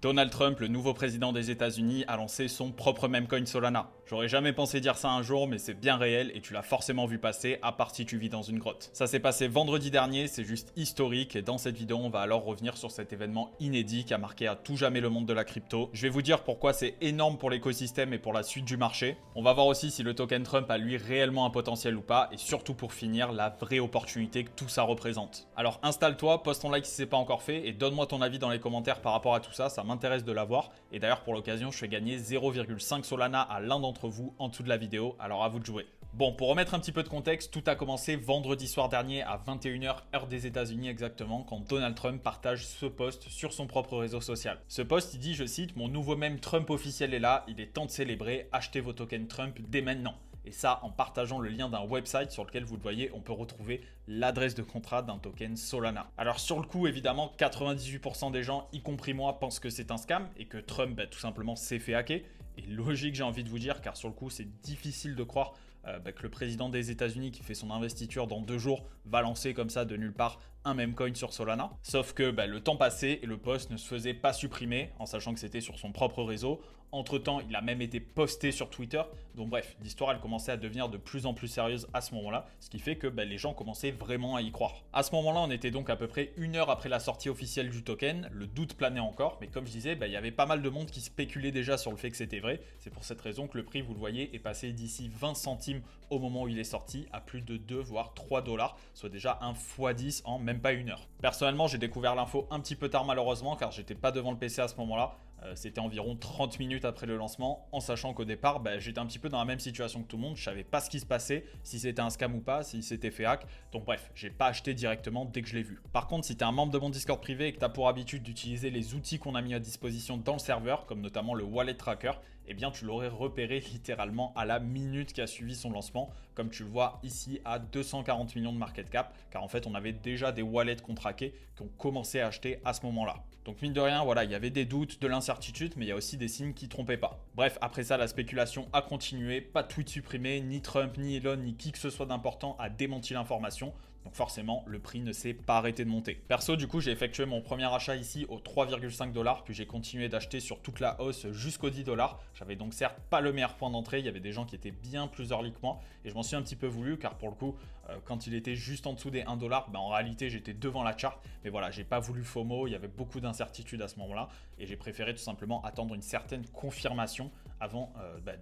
Donald Trump, le nouveau président des États-Unis, a lancé son propre memecoin Solana. J'aurais jamais pensé dire ça un jour, mais c'est bien réel et tu l'as forcément vu passer, à part si tu vis dans une grotte. Ça s'est passé vendredi dernier, c'est juste historique et dans cette vidéo, on va alors revenir sur cet événement inédit qui a marqué à tout jamais le monde de la crypto. Je vais vous dire pourquoi c'est énorme pour l'écosystème et pour la suite du marché. On va voir aussi si le token Trump a lui réellement un potentiel ou pas et surtout pour finir, la vraie opportunité que tout ça représente. Alors installe-toi, poste ton like si c'est pas encore fait et donne-moi ton avis dans les commentaires par rapport à tout ça, ça m'intéresse de l'avoir. Et d'ailleurs pour l'occasion, je fais gagner 0,5 Solana à l'un d'entre vous en dessous de la vidéo, alors à vous de jouer. Bon, pour remettre un petit peu de contexte, tout a commencé vendredi soir dernier à 21h heure des États-Unis exactement, quand Donald Trump partage ce post sur son propre réseau social. Ce post, il dit, je cite, mon nouveau mème Trump officiel est là, il est temps de célébrer, achetez vos tokens Trump dès maintenant. Et ça, en partageant le lien d'un website sur lequel, vous le voyez, on peut retrouver l'adresse de contrat d'un token Solana. Alors sur le coup, évidemment, 98% des gens, y compris moi, pensent que c'est un scam et que Trump, tout simplement, s'est fait hacker. Et logique, j'ai envie de vous dire, car sur le coup, c'est difficile de croire que le président des États-Unis qui fait son investiture dans 2 jours va lancer comme ça de nulle part un meme coin sur Solana. Sauf que le temps passait et le post ne se faisait pas supprimer en sachant que c'était sur son propre réseau. Entre temps, il a même été posté sur Twitter. Donc bref, l'histoire elle commençait à devenir de plus en plus sérieuse à ce moment-là, ce qui fait que les gens commençaient vraiment à y croire. À ce moment-là, on était donc à peu près 1 heure après la sortie officielle du token. Le doute planait encore, mais comme je disais, il y avait pas mal de monde qui spéculait déjà sur le fait que c'était vrai. C'est pour cette raison que le prix, vous le voyez, est passé d'ici 20 centimes au moment où il est sorti à plus de 2 voire 3 dollars, soit déjà un x10 en même pas 1 heure. Personnellement, j'ai découvert l'info un petit peu tard malheureusement car j'étais pas devant le PC à ce moment-là. C'était environ 30 minutes après le lancement, en sachant qu'au départ, j'étais un petit peu dans la même situation que tout le monde. Je savais pas ce qui se passait, si c'était un scam ou pas, si c'était fait hack. Donc bref, j'ai pas acheté directement dès que je l'ai vu. Par contre, si tu es un membre de mon Discord privé et que tu as pour habitude d'utiliser les outils qu'on a mis à disposition dans le serveur, comme notamment le Wallet Tracker, eh bien tu l'aurais repéré littéralement à la minute qui a suivi son lancement, comme tu le vois ici à 240 millions de market cap, car en fait on avait déjà des wallets contraqués qui ont commencé à acheter à ce moment-là. Donc mine de rien, voilà, il y avait des doutes, de l'incertitude, mais il y a aussi des signes qui trompaient pas. Bref, après ça, la spéculation a continué, pas de tweet supprimé, ni Trump, ni Elon, ni qui que ce soit d'important a démenti l'information. Donc forcément, le prix ne s'est pas arrêté de monter. Perso, du coup, j'ai effectué mon premier achat ici au 3,5 $, puis j'ai continué d'acheter sur toute la hausse jusqu'au 10 $. J'avais donc certes pas le meilleur point d'entrée, il y avait des gens qui étaient bien plus early que moi, et je m'en suis un petit peu voulu, car pour le coup, quand il était juste en dessous des 1 $, en réalité, j'étais devant la charte. Mais voilà, j'ai pas voulu FOMO, il y avait beaucoup d'incertitudes à ce moment-là, et j'ai préféré tout simplement attendre une certaine confirmation avant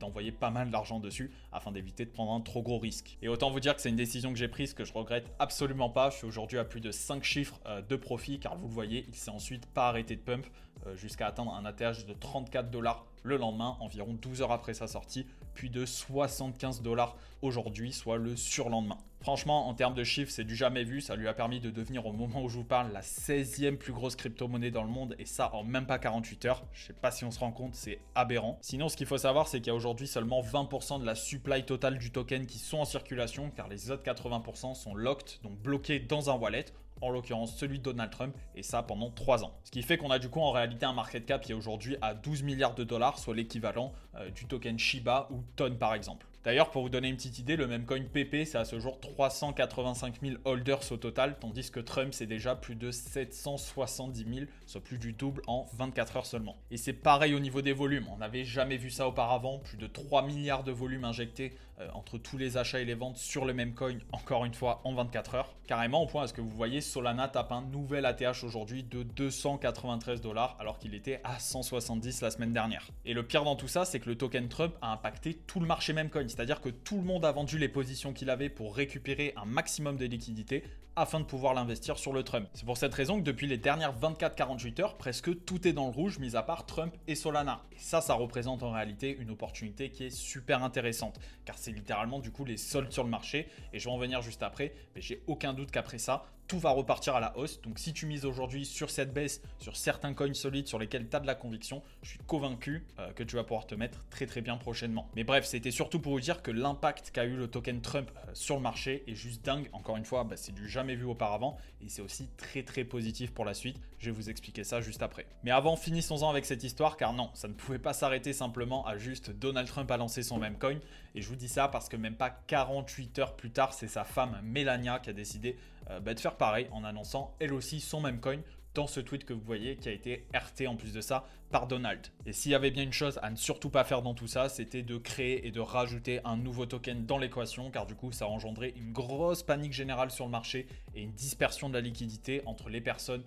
d'envoyer pas mal d'argent dessus, afin d'éviter de prendre un trop gros risque. Et autant vous dire que c'est une décision que j'ai prise, que je regrette absolument pas. Je suis aujourd'hui à plus de 5 chiffres de profit, car vous le voyez, il s'est ensuite pas arrêté de pump jusqu'à atteindre un ATH de 34 $ le lendemain, environ 12 heures après sa sortie, puis de 75 $ aujourd'hui, soit le surlendemain. Franchement, en termes de chiffres, c'est du jamais vu. Ça lui a permis de devenir, au moment où je vous parle, la 16e plus grosse crypto-monnaie dans le monde, et ça en même pas 48 heures. Je sais pas si on se rend compte, c'est aberrant. Sinon, ce qu'il faut savoir, c'est qu'il y a aujourd'hui seulement 20% de la supply totale du token qui sont en circulation, car les autres 80% sont locked, donc bloqués dans un wallet, en l'occurrence celui de Donald Trump, et ça pendant 3 ans. Ce qui fait qu'on a du coup en réalité un market cap qui est aujourd'hui à 12 milliards de dollars, soit l'équivalent du token Shiba ou TON par exemple. D'ailleurs, pour vous donner une petite idée, le même coin PP, c'est à ce jour 385 000 holders au total, tandis que Trump, c'est déjà plus de 770 000, soit plus du double en 24 heures seulement. Et c'est pareil au niveau des volumes, on n'avait jamais vu ça auparavant, plus de 3 milliards de volumes injectés entre tous les achats et les ventes sur le même coin, encore une fois en 24 heures. Carrément au point à ce que vous voyez, Solana tape un nouvel ATH aujourd'hui de 293 $, alors qu'il était à 170 la semaine dernière. Et le pire dans tout ça, c'est que le token Trump a impacté tout le marché meme coin. C'est-à-dire que tout le monde a vendu les positions qu'il avait pour récupérer un maximum de liquidités afin de pouvoir l'investir sur le Trump. C'est pour cette raison que depuis les dernières 24-48 heures, presque tout est dans le rouge, mis à part Trump et Solana. Et ça représente en réalité une opportunité qui est super intéressante, car c'est littéralement du coup les soldes sur le marché, et je vais en venir juste après, mais j'ai aucun doute qu'après ça, tout va repartir à la hausse. Donc si tu mises aujourd'hui sur cette baisse, sur certains coins solides sur lesquels tu as de la conviction, je suis convaincu que tu vas pouvoir te mettre très bien prochainement. Mais bref, c'était surtout pour vous dire que l'impact qu'a eu le token Trump sur le marché est juste dingue. Encore une fois, c'est du jamais vu auparavant, et c'est aussi très positif pour la suite. Je vais vous expliquer ça juste après. Mais avant, finissons-en avec cette histoire, car non, ça ne pouvait pas s'arrêter simplement à juste Donald Trump a lancé son meme coin. Et je vous dis ça parce que même pas 48 heures plus tard, c'est sa femme Melania qui a décidé de faire pareil en annonçant elle aussi son meme coin dans ce tweet que vous voyez qui a été RT en plus de ça par Donald. Et s'il y avait bien une chose à ne surtout pas faire dans tout ça, c'était de créer et de rajouter un nouveau token dans l'équation, car du coup ça engendrait une grosse panique générale sur le marché et une dispersion de la liquidité entre les personnes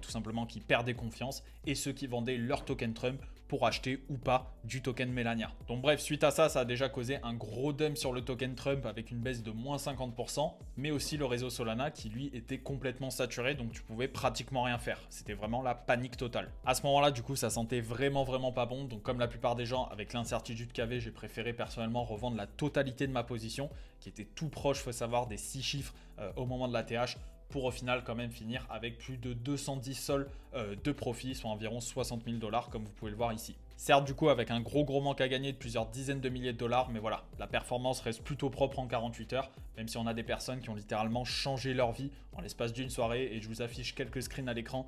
tout simplement qui perdaient confiance et ceux qui vendaient leur token Trump pour acheter ou pas du token Melania. Donc bref, suite à ça, ça a déjà causé un gros dump sur le token Trump avec une baisse de moins 50%, mais aussi le réseau Solana qui lui était complètement saturé, donc tu pouvais pratiquement rien faire. C'était vraiment la panique totale. À ce moment-là, du coup, ça sentait vraiment pas bon, donc comme la plupart des gens, avec l'incertitude qu'il y avait, j'ai préféré personnellement revendre la totalité de ma position, qui était tout proche, faut savoir, des 6 chiffres au moment de la TH, pour au final quand même finir avec plus de 210 sols de profit, soit environ 60 000 $, comme vous pouvez le voir ici. Certes, du coup, avec un gros manque à gagner de plusieurs dizaines de milliers de dollars, mais voilà, la performance reste plutôt propre en 48 heures, même si on a des personnes qui ont littéralement changé leur vie en l'espace d'une soirée, et je vous affiche quelques screens à l'écran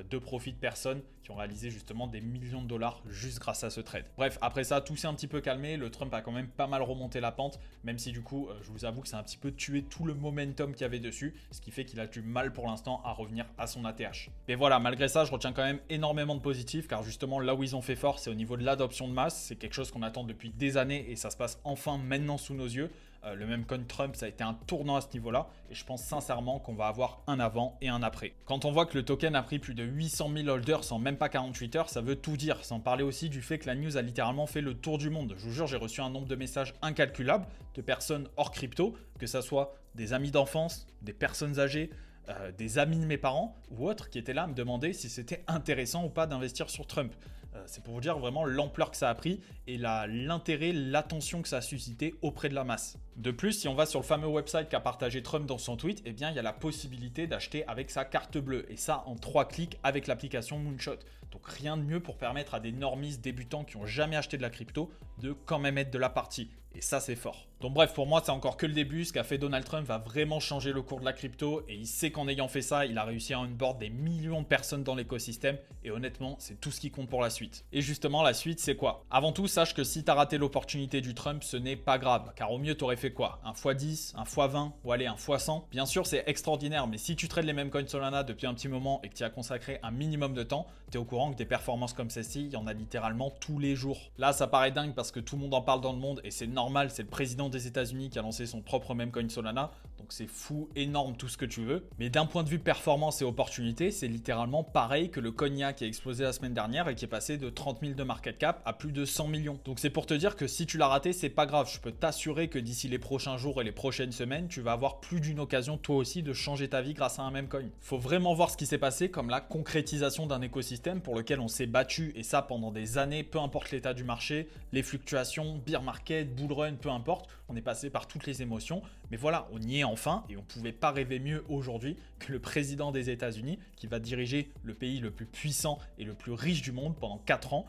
de profit de personnes qui ont réalisé justement des millions de dollars juste grâce à ce trade. Bref, après ça, tout s'est un petit peu calmé, le Trump a quand même pas mal remonté la pente, même si du coup, je vous avoue que c'est un petit peu tué tout le momentum qu'il y avait dessus, ce qui fait qu'il a du mal pour l'instant à revenir à son ATH. Mais voilà, malgré ça, je retiens quand même énormément de positifs, car justement là où ils ont fait fort, c'est au niveau de l'adoption de masse. C'est quelque chose qu'on attend depuis des années et ça se passe enfin maintenant sous nos yeux. Le même coin Trump, ça a été un tournant à ce niveau-là et je pense sincèrement qu'on va avoir un avant et un après. Quand on voit que le token a pris plus de 800 000 holders en même pas 48 heures, ça veut tout dire. Sans parler aussi du fait que la news a littéralement fait le tour du monde. Je vous jure, j'ai reçu un nombre de messages incalculable de personnes hors crypto, que ça soit des amis d'enfance, des personnes âgées, des amis de mes parents ou autres qui étaient là à me demander si c'était intéressant ou pas d'investir sur Trump. C'est pour vous dire vraiment l'ampleur que ça a pris et l'intérêt, l'attention que ça a suscité auprès de la masse. De plus, si on va sur le fameux website qu'a partagé Trump dans son tweet, eh bien il y a la possibilité d'acheter avec sa carte bleue et ça en 3 clics avec l'application Moonshot. Donc rien de mieux pour permettre à des normistes débutants qui n'ont jamais acheté de la crypto de quand même être de la partie. Et ça, c'est fort. Donc bref, pour moi, c'est encore que le début. Ce qu'a fait Donald Trump va vraiment changer le cours de la crypto. Et il sait qu'en ayant fait ça, il a réussi à onboard des millions de personnes dans l'écosystème. Et honnêtement, c'est tout ce qui compte pour la suite. Et justement, la suite, c'est quoi? Avant tout, sache que si tu as raté l'opportunité du Trump, ce n'est pas grave. Car au mieux, tu aurais fait quoi? Un x10, un x20 ou allez, un x100? Bien sûr, c'est extraordinaire. Mais si tu trades les mêmes coins Solana depuis un petit moment et que tu y as consacré un minimum de temps, tu es au courant que des performances comme celle-ci, il y en a littéralement tous les jours. Là, ça paraît dingue parce que tout le monde en parle dans le monde et c'est normal, c'est le président des États-Unis qui a lancé son propre meme coin Solana, donc c'est fou, énorme, tout ce que tu veux. Mais d'un point de vue performance et opportunité, c'est littéralement pareil que le Cognac qui a explosé la semaine dernière et qui est passé de 30 000 de market cap à plus de 100 millions. Donc c'est pour te dire que si tu l'as raté, c'est pas grave. Je peux t'assurer que d'ici les prochains jours et les prochaines semaines, tu vas avoir plus d'une occasion toi aussi de changer ta vie grâce à un meme coin. Faut vraiment voir ce qui s'est passé comme la concrétisation d'un écosystème pour lequel on s'est battu et ça pendant des années, peu importe l'état du marché, les fluctuations, bear market, bull run, peu importe. On est passé par toutes les émotions, mais voilà, on y est enfin et on ne pouvait pas rêver mieux aujourd'hui que le président des États-Unis qui va diriger le pays le plus puissant et le plus riche du monde pendant 4 ans,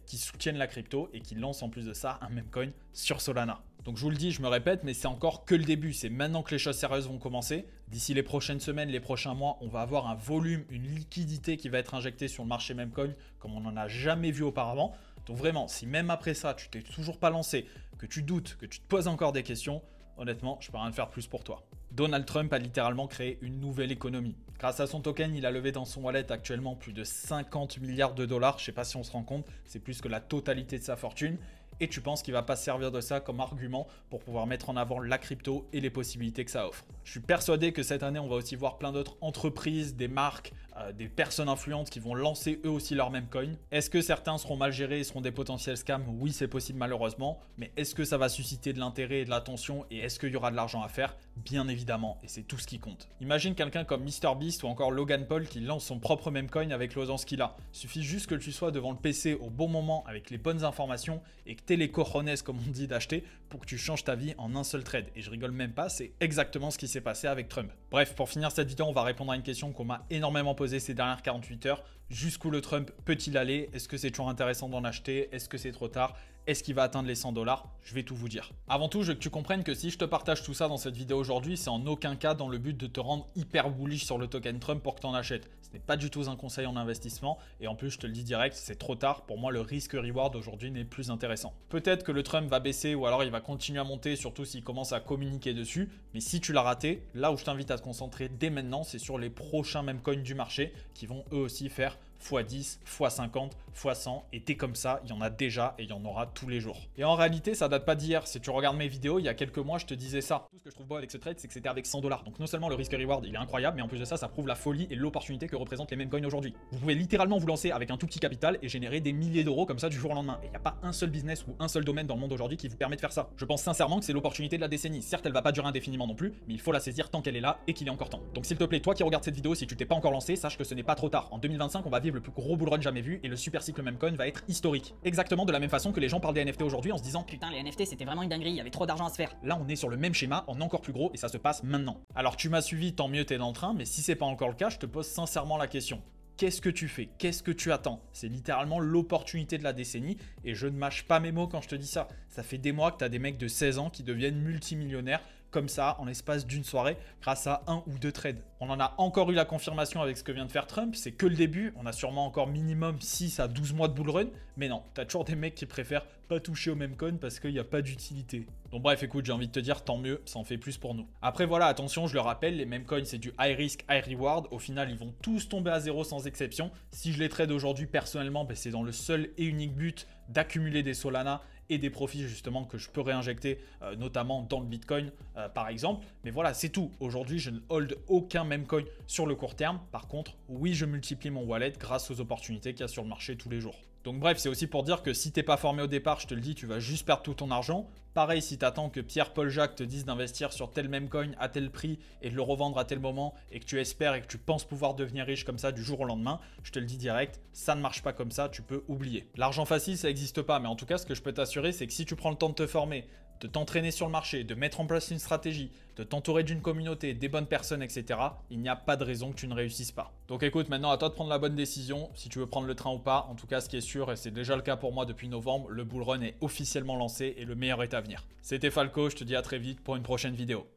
qui soutienne la crypto et qui lance en plus de ça un meme coin sur Solana. Donc je vous le dis, je me répète, mais c'est encore que le début. C'est maintenant que les choses sérieuses vont commencer. D'ici les prochaines semaines, les prochains mois, on va avoir un volume, une liquidité qui va être injectée sur le marché meme coin comme on n'en a jamais vu auparavant. Donc vraiment, si même après ça, tu t'es toujours pas lancé, que tu doutes, que tu te poses encore des questions, honnêtement, je peux rien faire plus pour toi. Donald Trump a littéralement créé une nouvelle économie. Grâce à son token, il a levé dans son wallet actuellement plus de 50 milliards de dollars. Je sais pas si on se rend compte, c'est plus que la totalité de sa fortune. Et tu penses qu'il va pas se servir de ça comme argument pour pouvoir mettre en avant la crypto et les possibilités que ça offre. Je suis persuadé que cette année, on va aussi voir plein d'autres entreprises, des marques, des personnes influentes qui vont lancer eux aussi leur même coin. Est-ce que certains seront mal gérés et seront des potentiels scams? Oui, c'est possible malheureusement. Mais est-ce que ça va susciter de l'intérêt et de l'attention et est-ce qu'il y aura de l'argent à faire? Bien évidemment, et c'est tout ce qui compte. Imagine quelqu'un comme MrBeast ou encore Logan Paul qui lance son propre meme coin avec l'audience qu'il a. Il suffit juste que tu sois devant le PC au bon moment avec les bonnes informations et que tu aies les cojones, comme on dit, d'acheter pour que tu changes ta vie en un seul trade. Et je rigole même pas, c'est exactement ce qui s'est passé avec Trump. Bref, pour finir cette vidéo, on va répondre à une question qu'on m'a énormément posée ces dernières 48 heures. Jusqu'où le Trump peut-il aller? Est-ce que c'est toujours intéressant d'en acheter? Est-ce que c'est trop tard? Est-ce qu'il va atteindre les 100 $? Je vais tout vous dire. Avant tout, je veux que tu comprennes que si je te partage tout ça dans cette vidéo aujourd'hui, c'est en aucun cas dans le but de te rendre hyper bullish sur le token Trump pour que tu en achètes. Ce Ce n'est pas du tout un conseil en investissement. Et en plus, je te le dis direct, c'est trop tard. Pour moi, le risque-reward aujourd'hui n'est plus intéressant. Peut-être que le Trump va baisser ou alors il va continuer à monter, surtout s'il commence à communiquer dessus. Mais si tu l'as raté, là où je t'invite à te concentrer dès maintenant, c'est sur les prochains meme coins du marché qui vont eux aussi faire x10, x50, x100 et t'es comme ça, il y en a déjà et il y en aura tous les jours. Et en réalité, ça date pas d'hier. Si tu regardes mes vidéos, il y a quelques mois, je te disais ça. Tout ce que je trouve beau avec ce trade, c'est que c'était avec 100 $. Donc non seulement le risque reward, il est incroyable, mais en plus de ça, ça prouve la folie et l'opportunité que représentent les meme coins aujourd'hui. Vous pouvez littéralement vous lancer avec un tout petit capital et générer des milliers d'euros comme ça du jour au lendemain. Et il n'y a pas un seul business ou un seul domaine dans le monde aujourd'hui qui vous permet de faire ça. Je pense sincèrement que c'est l'opportunité de la décennie. Certes, elle va pas durer indéfiniment non plus, mais il faut la saisir tant qu'elle est là et qu'il est encore temps. Donc s'il te plaît, toi qui regardes cette vidéo, si tu t'es pas encore lancé, sache que ce n'est pas trop tard. En 2025, on va vivre le plus gros bull run jamais vu et le super cycle meme coin va être historique. Exactement de la même façon que les gens parlent des NFT aujourd'hui en se disant putain, les NFT c'était vraiment une dinguerie, il y avait trop d'argent à se faire. Là, on est sur le même schéma en encore plus gros et ça se passe maintenant. Alors tu m'as suivi, tant mieux, t'es dans le train, mais si c'est pas encore le cas, je te pose sincèrement la question. Qu'est-ce que tu fais? Qu'est-ce que tu attends? C'est littéralement l'opportunité de la décennie et je ne mâche pas mes mots quand je te dis ça. Ça fait des mois que tu as des mecs de 16 ans qui deviennent multimillionnaires comme ça en l'espace d'une soirée grâce à un ou deux trades. On en a encore eu la confirmation avec ce que vient de faire Trump, c'est que le début, on a sûrement encore minimum 6 à 12 mois de bull run, mais non, t'as toujours des mecs qui préfèrent pas toucher au meme coin parce qu'il n'y a pas d'utilité. Donc bref, écoute, j'ai envie de te dire tant mieux, ça en fait plus pour nous. Après voilà, attention, je le rappelle, les meme coins c'est du high risk, high reward, au final ils vont tous tomber à zéro sans exception. Si je les trade aujourd'hui personnellement, c'est dans le seul et unique but d'accumuler des Solana et des profits justement que je peux réinjecter notamment dans le Bitcoin par exemple. Mais voilà, c'est tout. Aujourd'hui, je ne hold aucun meme coin sur le court terme. Par contre, oui, je multiplie mon wallet grâce aux opportunités qu'il y a sur le marché tous les jours. Donc bref, c'est aussi pour dire que si t'es pas formé au départ, je te le dis, tu vas juste perdre tout ton argent. Pareil, si tu attends que Pierre-Paul Jacques te dise d'investir sur tel meme coin à tel prix et de le revendre à tel moment et que tu espères et que tu penses pouvoir devenir riche comme ça du jour au lendemain, je te le dis direct, ça ne marche pas comme ça, tu peux oublier. L'argent facile, ça n'existe pas, mais en tout cas, ce que je peux t'assurer, c'est que si tu prends le temps de te former, de t'entraîner sur le marché, de mettre en place une stratégie, de t'entourer d'une communauté, des bonnes personnes, etc., il n'y a pas de raison que tu ne réussisses pas. Donc écoute, maintenant à toi de prendre la bonne décision, si tu veux prendre le train ou pas. En tout cas, ce qui est sûr, et c'est déjà le cas pour moi depuis novembre, le bull run est officiellement lancé et le meilleur est à venir. C'était Falco, je te dis à très vite pour une prochaine vidéo.